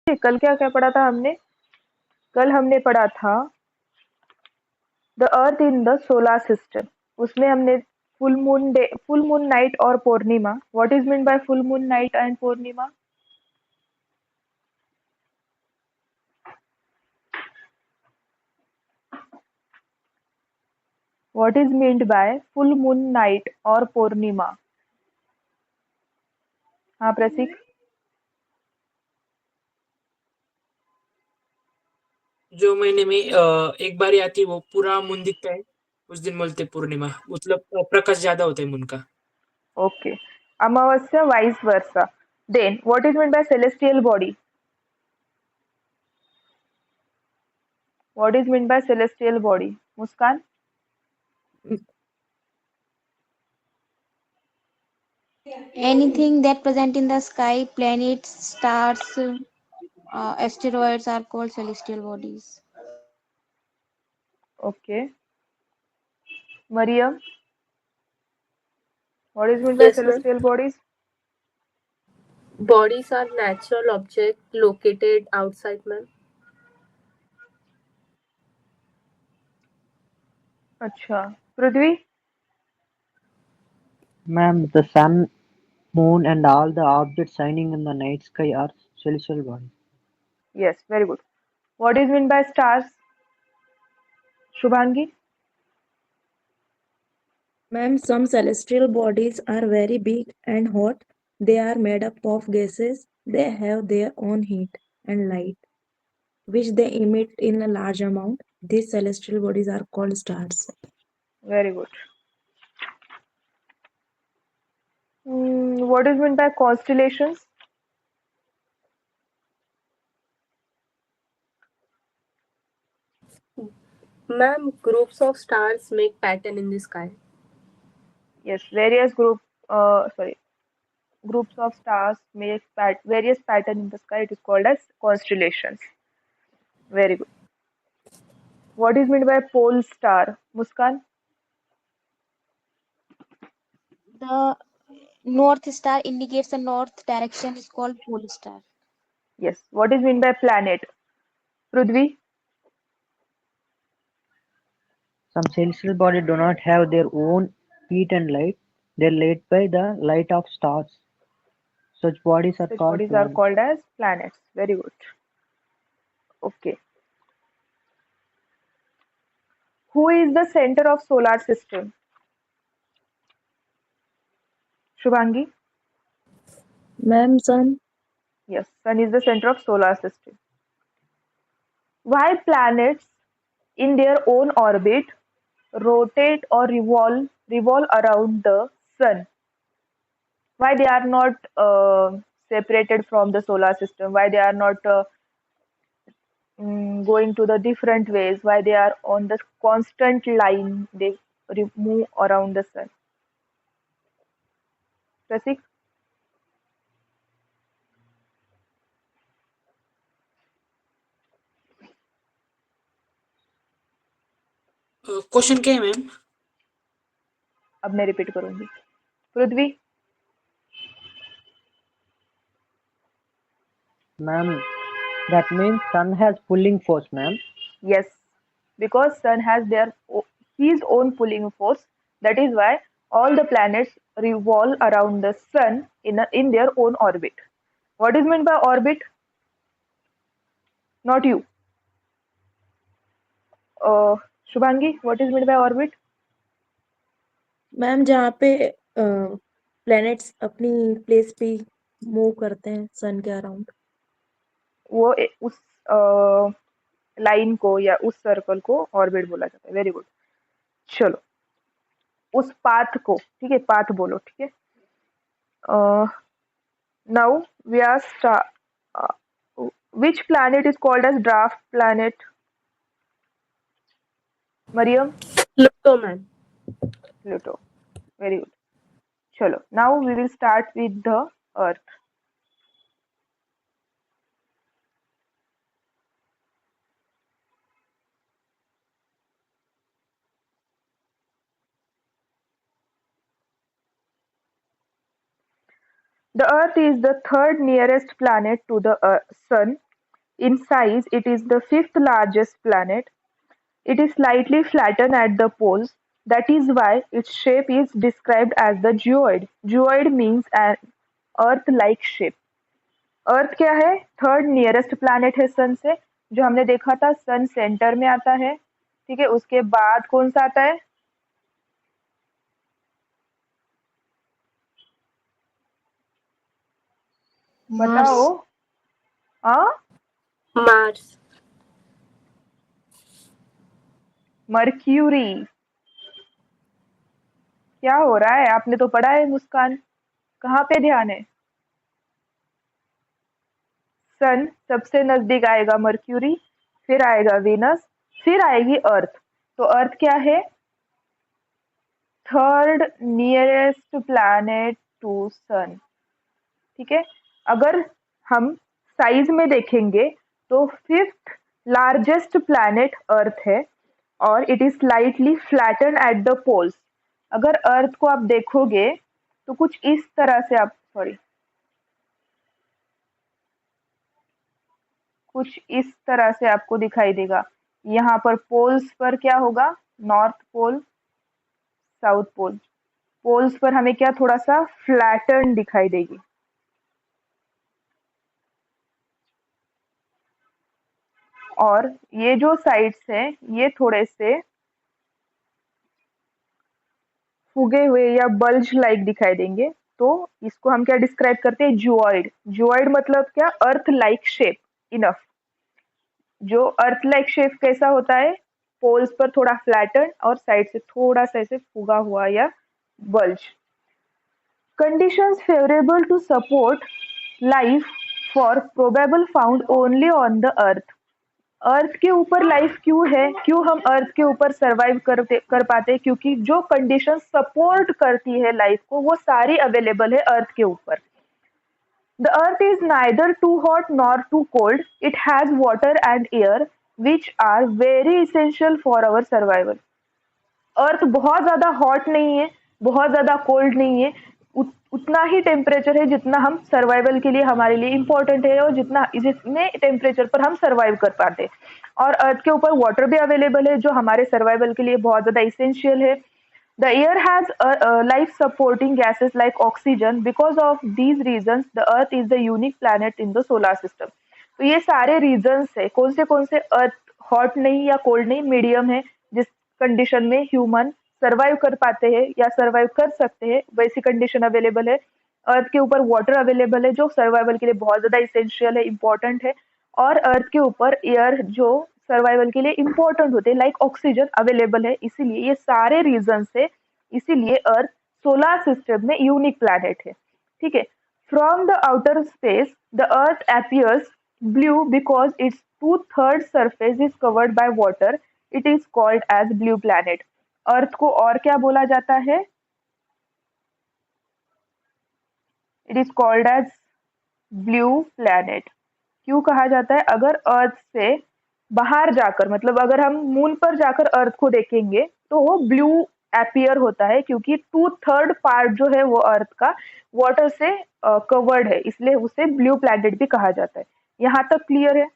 कल क्या क्या पढ़ा था हमने? कल हमने पढ़ा था the earth in the solar system. उसमें हमने full moon day, full moon night और पूर्णिमा। What is mean by full moon night and purnima? What is meant by full moon night और पूर्णिमा? हाँ प्रतीक। जो महीने में एक बार ही आती है वो पूरा मून दिखता है। उस दिन बोलते हैं पूर्णिमा, मतलब प्रकाश ज्यादा होता है मून का। ओके। अमावस्या vice versa. Then what is mean by celestial body? What is mean by celestial body? Muskan. Anything that present in the sky, planets, stars, asteroids are called celestial bodies. Okay. Maryam, what is mean by Yes, ma'am. Celestial bodies? Bodies are natural objects located outside, ma'am. अच्छा। पृथ्वी। Ma'am, the sun, moon, and all the objects shining in the night sky are celestial bodies. Yes, very good. What is mean bye stars? Shubhangi. Ma'am, some celestial bodies are very big and hot. They are made up of gases. They have their own heat and light, which they emit in a large amount. These celestial bodies are called stars. Very good. What is mean bye constellations? Ma'am, groups of stars make pattern in the sky. Yes, groups of stars make various pattern in the sky. It is called as constellations. Very good. What is meant by pole star? Muskan? The north star indicates the north direction is called pole star. Yes. What is meant by planet? Prudvi? Some celestial bodies do not have their own heat and light. They are lit by the light of stars. Such bodies are Such called bodies are planets. called as planets. Very good. Okay. Who is the center of solar system? Shubhangi? Ma'am, sun. Yes, Sun is the center of solar system. Why planets in their own orbit rotate or revolve around the sun? Why they are not separated from the solar system? Why they are not going to the different ways? Why they are on the constant line? They move around the sun. Rasik? Question क्या है ma'am? अब मैं repeat करूंगी। पृथ्वी? Ma'am, that means sun has pulling force, ma'am. Yes, because sun has his own pulling force. That is why all the planets revolve around the sun in their own orbit. What is meant by orbit? Not you. Shubhangi, what is meant by orbit? Ma'am, जहाँ पे planets अपनी place पे move करते हैं सन के around. वो उस line को या उस सर्कल को ऑर्बिट बोला जाता है। Very good. चलो, उस पाथ को, ठीक है, पाथ बोलो, ठीक है। Now we are which planet is called as draft planet? Mariam? Pluto, ma'am. Pluto. Very good. Chalo. Now we will start with the Earth. The Earth is the third nearest planet to the Sun. In size, it is the fifth largest planet. It is slightly flattened at the poles. That is why its shape is described as the geoid. Geoid means an Earth-like shape. अर्थ क्या है? Third nearest planet है सन से, जो हमने देखा था सन centre में आता है, ठीक है। उसके बाद कौन सा आता है? बताओ। हाँ, मार्स। मर्क्यूरी। क्या हो रहा है? आपने तो पढ़ा है मुस्कान, कहाँ पे ध्यान है? सन सबसे नजदीक आएगा मर्क्यूरी, फिर आएगा वीनस, फिर आएगी अर्थ। तो अर्थ क्या है? थर्ड नियरेस्ट प्लैनेट टू सन, ठीक है। अगर हम साइज में देखेंगे तो फिफ्थ लार्जेस्ट प्लैनेट अर्थ है और it is slightly flatten at the poles. अगर अर्थ को आप देखोगे तो कुछ इस तरह से कुछ इस तरह से आपको दिखाई देगा। यहाँ पर पोल्स पर क्या होगा? North pole, south pole. Poles पर हमें क्या थोड़ा सा फ्लैटन दिखाई देगी। और ये जो साइड्स हैं ये थोड़े से फूगे हुए या बल्ज लाइक दिखाई देंगे। तो इसको हम क्या डिस्क्राइब करते हैं? जियोइड। जियोइड मतलब क्या? Earth like shape. इनफ। जो अर्थ लाइक शेप कैसा होता है? पोल्स पर थोड़ा फ्लैटन और साइड से थोड़ा सा ऐसे फूगा हुआ या bulge. Conditions favourable to support life for probable found only on the earth. Earth के ऊपर लाइफ क्यों है? क्यों हम अर्थ के ऊपर सरवाइव कर पाते हैं? क्योंकि जो कंडीशन सपोर्ट करती है लाइफ को वो सारी अवेलेबल है अर्थ के ऊपर। The earth is neither too hot nor too cold. It has water and air which are very essential for our survival. अर्थ बहुत ज़्यादा हॉट नहीं है, बहुत ज़्यादा कोल्ड नहीं है, उतना ही टेम्परेचर है जितना हम सर्वाइवल के लिए हमारे लिए इम्पोर्टेंट है और जितने टेम्परेचर पर हम सर्वाइव कर पाते हैं। और अर्थ के ऊपर वाटर भी अवेलेबल है जो हमारे सर्वाइवल के लिए बहुत ज़्यादा इसेंशियल है। The air has life supporting gases like oxygen. Because of these reasons, the earth is the unique planet in the solar system. तो ये सारे रीजंस है। कौन से अर्थ हॉट नहीं या कोल्ड नहीं, मीडियम है, जिस कंडीशन में ह्यूमन सर्वाइव कर पाते हैं या सर्वाइव कर सकते हैं, वैसी कंडीशन अवेलेबल है। अर्थ के ऊपर वाटर अवेलेबल है जो सर्वाइवल के लिए बहुत ज्यादा इसेंशियल है, इंपॉर्टेंट है। और अर्थ के ऊपर एयर जो सर्वाइवल के लिए इंपॉर्टेंट होते हैं लाइक ऑक्सीजन अवेलेबल है। इसीलिए ये सारे रीजन से इसीलिए अर्थ सोलर सिस्टम में यूनिक प्लैनेट है, ठीक है। From the outer space the earth appears blue because its 2/3 surface is covered by water. It is called as blue planet. Earth को और क्या बोला जाता है? It is called as blue planet. क्यों कहा जाता है? अगर अर्थ से बाहर जाकर, मतलब अगर हम मून पर जाकर अर्थ को देखेंगे तो वो ब्लू अपीयर होता है, क्योंकि 2/3 पार्ट जो है वो अर्थ का वाटर से कवर्ड है, इसलिए उसे ब्लू प्लैनेट भी कहा जाता है। यहाँ तक क्लियर है?